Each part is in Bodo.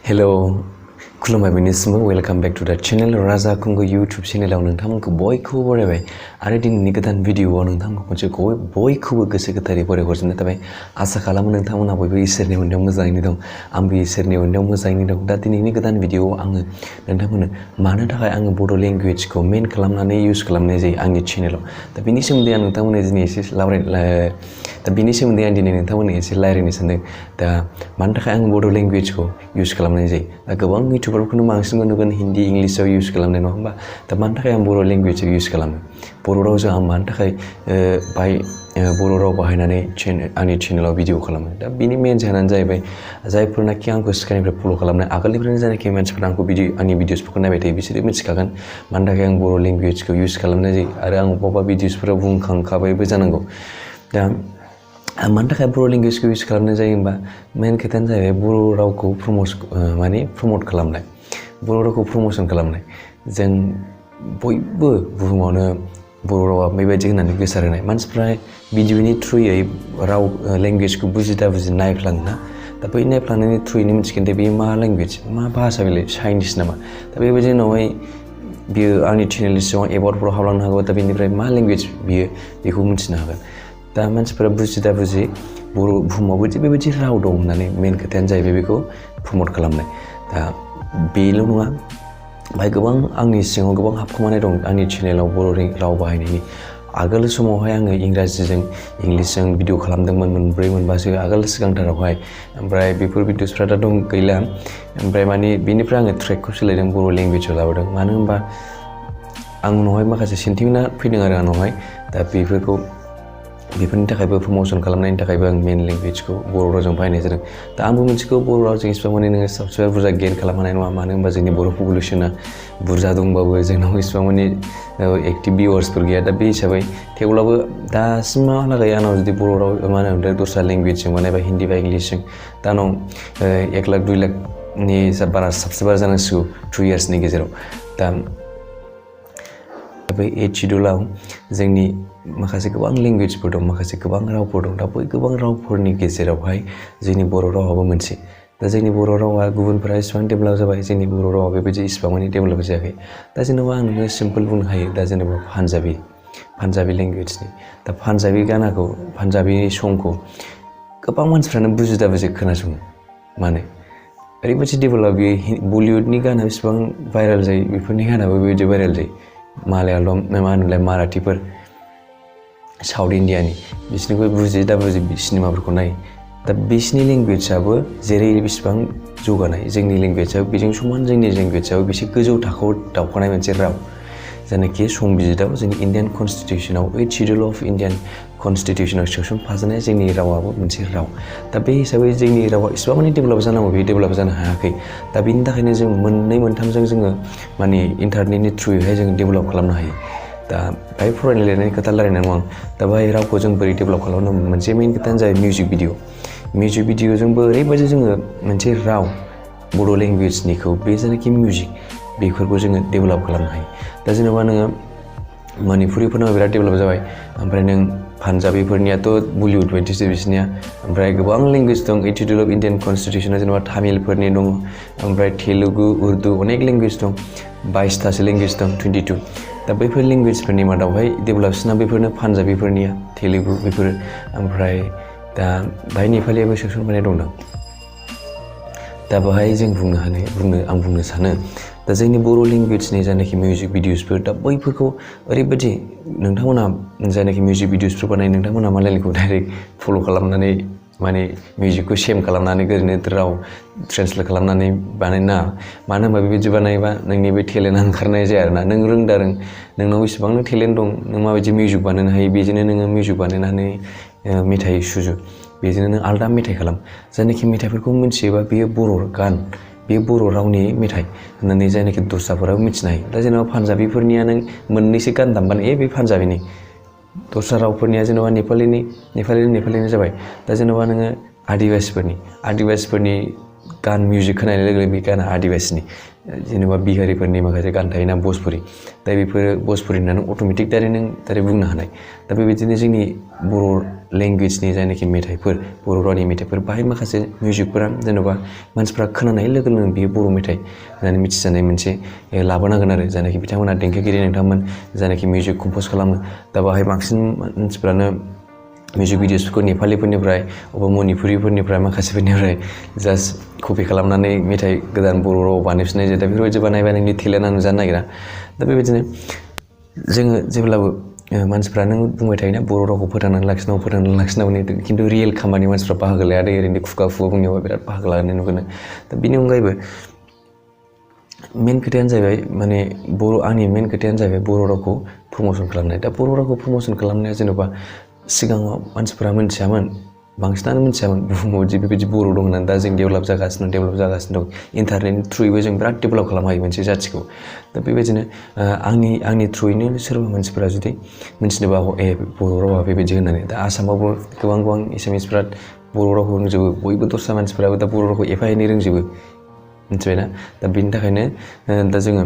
हेलो खुलुमबाय बेनिसिमबो वेलकाम बैक टू द चैनल राजा कुंगु यूट्यूब चैनलाव नोंथांमोनखौ बयखौबो बरायबाय आरो दिनैनि गोदान भिडिअआव नोंथांमोनखौ खनसे बयखौबो गोसो गोथारै बरायहरजोबनाय थाबाय आसा खालामो नोंथांमोनहा बयबो इसोरनि अननायाव मोजाङैनो दं आंबो इसोरनि अननायाव मोजाङैनो दं दा दिनैनि गोदान भिडिअआव आङो नोंथांमोननो मानो थाखाय आङो बड' लेंगुवेजखौ मेन खालामनानै इउज खालामनाय जायो आंनि चैनेलाव दा बेनि सोमोन्दै आं नोंथांमोननो दिनै एसे रायलायनो सानदों दा मानो थाखाय आं बड' लेंगुवेजखौ इउज खालामनाय जायो दा गोबां इउटुबारफोरखौनो बांसिन नुगोन हिन्दी इंलिशआव इउज खालामनाय नङा होमबा दा मानो थाखाय आं बर' लेंगुवेजआव इउज खालामो बर' रावजों आं मानो थाखाय बर' राव बाहायनानै आंनि चेनेलाव भिडिअ खालामो दा बिनि मेन जाहोनानो जाहैबाय जायफोरनाखि आंखौ सिगांनिफ्राय फल' खालामनाय आगोलनिफ्रायनो जायनाखि मानसिफोरा आंखौ आंनि भिडिअसफोरखौ नायबाय थायो बिसोरो मिथिखागोन मानो थाखाय आं बर' लेंगुवेजखौ इउज खालामनाय जायो आरो आं बबेबा भिडिअसफोराव बुंखांखाबायबो जानांगौ दा मानो थाखाय बर' लेंगुवेजखौ इउज खालामनाय जायो होमबा मेन खोथायानो जाहैबाय बर' रावखौ प्रमट खालामनाय बर' रावखौ प्रम'सन खालामनाय जों बयबो बुहुमावनो बर' रावा बेबायदि होननानै गोसारहोनाय मानसिफ्रा भिडिअनि थ्रुयै राव लेंगुवेजखौ बुजिदा बुजि नायफ्लाङोना दा बै नायफ्लांनायनि थ्रुयैनो मिथिगोन दे बेयो मा लेंगुवेज मा भाषा बेलाय चाइनिस नामा दा बेबायदि उनावहाय बियो आंनि चेनेलनि सिङाव एबाउटफोराव हाबलांनो हागौ दा बेनिफ्राय मा लेंगुवेज बियो बेखौ मिथिनो हागोन दा मानसिफोरा बुजिदा बुजि बर' बुहुमावबो बेबायदि राव दं होननानै मेन खोथायानो जाहैबाय बेखौ प्रमट खालामनाय दा बेल' नङा ओमफ्राय गोबां आंनि सिङाव गोबां हाबखुमानाय दं आंनि चेनेलाव बर' राव बाहायनायनि आगोल समावहाय आङो इंराजिजों इंलिसजों भिडिअ खालामदोंमोन मोनब्रै मोनबासो आगोल सिगांथारावहाय ओमफ्राय बेफोर भिडिअसफ्रा दा दं गैला ओमफ्राय माने बेनिफ्राय आङो ट्रेकखौ सोलायदों बर' लेंगुवेजाव लाबोदों मानो होनबा आं उनावहाय माखासे सेन्टिमेन्टआ फैदों आरो आंनावहाय दा बेफोरनि थाखायबो प्रम'सन खालामनायनि थाखायबो आं मेन लेंगुवेजखौ बर' रावजों बाहायनाय जादों दा आंबो मिथिगौ बर' रावजों इसिबां माने नोङो साबसक्राइबार बुरजा गेइन खालामनो हानाय नङा मानो होनबा जोंनि बर' पपुलेसना बुरजा दंबाबो जोंनाव इसिबां माने एक्टिभ भिउवार्सफोर गैया दा बे हिसाबै थेवब्लाबो दासिमहालागै आंनाव जुदि बर' राव मा होनो दस्रा लेंगुवेजजों बानायबा हिन्दी बा इंलिसजों दा आंनाव 1 लाख 2 लाखनि बारा साबसक्राइबार जानांसिगौ 2 इयार्सनि गेजेराव दा बे एचिडुलाव जोंनि माखासे गोबां लेंगुवेजफोर दं माखासे गोबां रावफोर दं दा बै गोबां रावफोरनि गेजेरावहाय जोंनि बर' रावाबो मोनसे दा जोंनि बर' रावा गुबुनफोरा इसिबां डेभेलप जाबाय जोंनि बर' रावा बेबायदि इसिबां माने डेभेलप जायाखै दा जेनेबा आं नोङो सिम्पोल बुंनो हायो दा जेनेबा पान्जाबि लेंगुवेजनि दा पान्जाबि संखौ गोबां मानसिफ्रानो बुजिदा बुजि खोनासङो माने ओरैबायदि डेभेलप बेयो बलिउडनि गाना बेसेबां भाइरेल जायो बेफोरनि गानाबो बेबायदि भाइरेल जायो मालायालम मा होनोमोनलाय माराठीफोर साउथ इन्डियानि बिसोरनिखौ बुजिदा बुजि सिनेमाफोरखौ नायो दा बिसोरनि लेंगुवेजआबो जेरै बेसेबां जौगानाय जोंनि लेंगुवेजआबो बेजों समान जोंनि लेंगुवेजआबो बेसे गोजौ थाखोआव दावखोनाय मोनसे राव जायनाखि संबिजिदाव जोंनि इण्डियान कनस्टिटिउसनाव 8 शिड्युल अफ इण्डियान कनस्टिटिउसनाव सोसनफाजानाय जोंनि रावाबो मोनसे राव दा बे हिसाबै जोंनि रावा इसिबां माने डेभेलप जानांगौ बे डेभेलप जानो हायाखै दा बेनि थाखायनो जों मोननै मोनथामजों जोङो माने इन्टारनेटनि थ्रुयैहाय जों डेभेलप खालामनो हायो दा बाहाय फरायनाय लिरनायनि खोथा रायलायनाय नङा आं दा बाहाय रावखौ जों बोरै डेभेलप खालामनो मोनसे मेइन खोथायानो जाबाय मिउजिक भिडिअजोंबो ओरैबायदि जोङो मोनसे राव बड' लेंगुवेजनिखौ बे जायनाखि मिउजिक बेफोरखौ जोङो डेभेलप खालामनो हायो दा जेनेबा नोङो मणिपुरिफोरनाव बिराद डेभेलप जाबाय ओमफ्राय नों पान्जाबिफोरनियाथ' बलिउड बायदिसो बिसोरनिया ओमफ्राय गोबां लेंगुवेज दं 8 शिड्युल अफ इण्डियान कनस्टिटिउसनाव जेनेबा तामिलफोरनि दङ ओमफ्राय तेलुगु उर्दु अनेक लेंगुवेज दं 22थासो लेंगुवेज दं 22 दा बैफोर लेंगुवेजफोरनि मादावहाय डेभेलपसिना बेफोरनो पान्जाबिफोरनिया तेलुगु बेफोरो ओमफ्राय दा बाहाय नेपालियाबो सोसनफानाय दंदां दा बाहाय जों आं बुंनो सानो दा जोंनि बर' लेंगुवेजनि जायनाखि मिउजिक भिडिअसफोर दा बैफोरखौ ओरैबायदि नोंथांमोना जायनाखि मिउजिक भिडिअसफोर बानायो नोंथांमोना मालायनिखौ डाइरेक्ट फल' खालामनानै माने मिउजिकखौ सेम खालामनानै ओरैनो राव ट्रेन्सलेट खालामनानै बानायनो नाङा मानो होनबा बेबायदि बानायोबा नोंनि बे टेलेन्टआ ओंखारनाय जाया आरोना नों नोंनाव बेसेबांनो टेलेन्ट दं नों माबायदि मिउजिक बानायनो हायो बेजोंनो नोङो मिउजिक बानायनानै मेथाइ सुजु बेजोंनो नों आलदा मेथाइ खालाम जायनाखि मेथाइफोरखौ मिथियोबा बेयो बर' गान बे बर' रावनि मेथाइ होननानै जायनाखि दस्राफोराबो मिथिनो हायो दा जेनेबा पान्जाबिफोरनिया नों मोननैसो गान दामबानो बे पान्जाबिनि दस्रा रावफोरनिया जेनेबा नेपालिनि जाबाय दा जेनेबा नोङो आदिबासिफोरनि गान मिउजिक खोनानाय लोगो लोगो बे गाना आदिबासिनि जेनेबा बिहारिफोरनि माखासे गान थायोना भजपुरि दा बेफोरो भजपुरि होननानै अट'मेटिक दाइरेक्ट बुंनो हानाय दा बेबायदिनो जोंनि बर' लेंगुवेजनि जायनाखि मेथाइफोर बर' रावनि मेथाइफोर बाहाय माखासे मिउजिकफोरा जेन'बा मानसिफ्रा खोनानाय लोगो लोगो बेयो बर' मेथाइ होननानै मिथिजानाय मोनसे लाबोनांगोन आरो जायनाखि बिथांमोना देंखोगिरि नोंथांमोन जायनाखि मिउजिक कम्प'ज खालामो दा बाहाय बांसिन मानसिफ्रानो मिउजिक भिडिअसफोरखौ नेपालिफोरनिफ्राय अबा मणिपुरिफोरनिफ्राय माखासेफोरनिफ्राय जास्ट कपि खालामनानै मेथाइ गोदान बर' राव बानायफिननाय जायो दा बेफोरबायदि बानायबा नोंनि टेलेन्टआ नुजानो नागिरा दा बेबायदिनो जोङो जेब्लाबो मानसिफ्रा नों बुंबाय थायोना बर' रावखौ फोथांनानै लाखिनांगौ खिन्थु रियेल खामानि मानसिफ्रा बाहागो लाया ओरैनो खुगा बुंनायाव बिराद बाहागो लानाय नुगोन दा बिनि अनगायैबो मेन खोथायानो जाहैबाय माने आंनि मेन खोथायानो जाहैबाय बर' रावखौ प्रम'सन खालामनाय दा बर' रावखौ प्रम'सन खालामनाया जेन'बा सिगाङाव मानसिफ्रा मिथियामोन बांसिनानो मिथियामोन बुहुमाव दि बेबायदि बर' दं होननानै दा जों डेभेलप जागासिनो दं इन्टारनेटनि थ्रुयैबो जों बिराद डेभेलप खालामनो हायो मोनसे जाथिखौ दा बेबायदिनो आंनि थ्रुयैनो सोरबा मानसिफोरा जुदि मिथिनोबा बर' रावा बेबायदि होननानै दा आसामावबो गोबां एसामिसफ्रा बर' रावखौ रोंजोबो बयबो दस्रा मानसिफ्राबो दा बर' रावखौ एफा एनै रोंजोबो मिथिबायना दा बेनि थाखायनो दा जोङो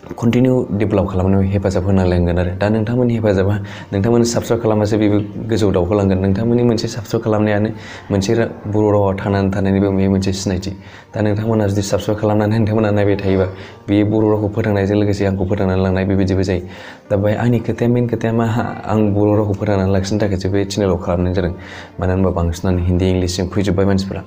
कन्टिनिउ डेभेलप खालामनायाव हेफाजाब होनांलायगोन आरो दा नोंथांमोननि हेफाजाबा नोंथांमोन साबस्क्राइब खालामबासो बेबो गोजौ दावखोलांगोन नोंथांमोननि मोनसे साबस्क्राइब खालामनायानो मोनसे बर' रावा थांनानै थानायनिबो मोनसे सिनायथि दा नोंथांमोना जुदि साबस्क्राइब खालामनानै नोंथांमोना नायबाय थायोबा बे बर' रावखौ फोथांनायजों लोगोसे आंखौ फोथांनानै लांनाय बेबायदिबो जायो दा बेहाय आंनि मेन खोथाया मा आं बर' रावखौ फोथांनानै लाखिनो थाखायसो बे चेनेलाव खालामनाय जादों मानो होनबा बांसिनानो हिन्दी इंलिसजों फैजोब्बाय मानसिफ्रा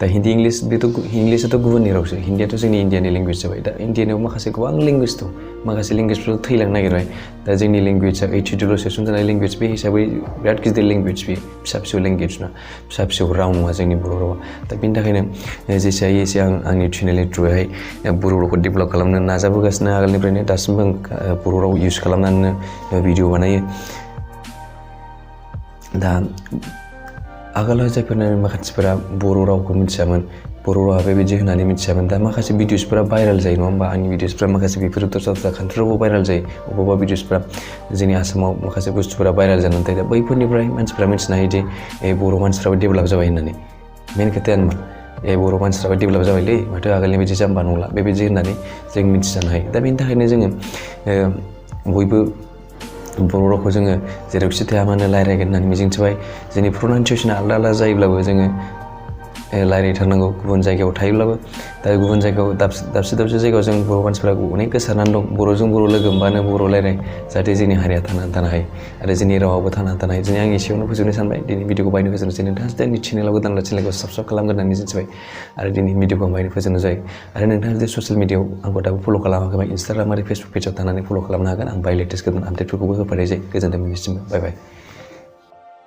दा हिन्दी इंलिसाथ' गुबुननि रावसो हिन्दीयाथ' जोंनि इण्डियानि लेंगुवेज जाबाय दा इण्डियानाव माखासे गोबां लेंगुवेज दं माखासे लेंगुवेजफोरा थैलांनो नागिरबाय दा जोंनि लेंगुवेजआ 82 सेसन जानाय लेंगुवेज बे हिसाबै बिराद गिदिर लेंगुवेज बे फिसा लेंगुवेज ना फिसा राव नङा जोंनि बर' रावा दा बेनि थाखायनो जेसे हायो एसे आं आंनि चेनेलनि थ्रुयैहाय बर' रावखौ डेभेलप खालामनो नाजाबोगासिनो आगोलनिफ्रायनो दासिमबो आं बर' राव इउज खालामनानै भिडिअ बानायो दा आगोलाव जायफोरनो माखासेफोरा बर' रावखौ मिथियामोन बर' रावा बेबायदि होननानै मिथियामोन दा माखासे भिडिअसफोरा भाइरेल जायो नङा होमबा आंनि भिडिअसफोरा माखासे बेफोर दस्रा कान्ट्रिफ्रावबो भाइरेल जायो अबेबा भिडिअसफ्रा जोंनि आसामाव माखासे बुस्थुफोरा भाइरेल जानानै थायो दा बैफोरनिफ्राय मानसिफ्रा मिथिनो हायो दि बर' मानसिफ्राबो डेभेलप जाबाय होननानै मेन खोथायानो मा बर' मानसिफ्राबो डेभेलप जाबायलै माथो आगोलनि बायदि जाम्बा नंला बेबायदि होननानै जों मिथिजानो हायो दा बेनि थाखायनो जोङो बयबो बर' रावखौ जोङो जेरावखि थाया मानो रायज्लायगोन होननानै मिजिंथिबाय जोंनि प्रनाउन्सियेसना आलदा जायोब्लाबो जोङो रायज्लायथारनांगौ गुबुन जायगायाव थायोब्लाबो दा गुबुन जायगायाव दाबसे जायगायाव जों बर' मानसिफ्रा अनेक गोसारनानै दं बर'जों बर' लोगो मोनबानो बर' रायज्लाय जाहाथे जोंनि हारिया थांनानै थानो हायो आरो जोंनि रावाबो थांनानै थानो हायो दिनै आं एसेयावनो फोजोबनो सानबाय दिनै भिडिअखौ बायनो फोजोबनोसै नोंथाङा जुदि आंनि चेनेलाव गोदानब्ला चेनेलखौ साबस्क्राइब खालामगोन होननानै मिजिंथिबाय आरो दिनै भिडिअखौ आं बायनो फोजोबनो जायो आरो नोंथाङा जुदि ससियेल मिडियायाव आंखौ दाबो फल' खालामाखैबा इन्सटाग्राम आरो फेसबुक पेजाव थांनानै फल' खालामनो हागोन आं बाय लेटेस्ट गोदान आपडेटफोरखौबो होफानाय जायो गोजोन्थों नोंनिसिमबो बाय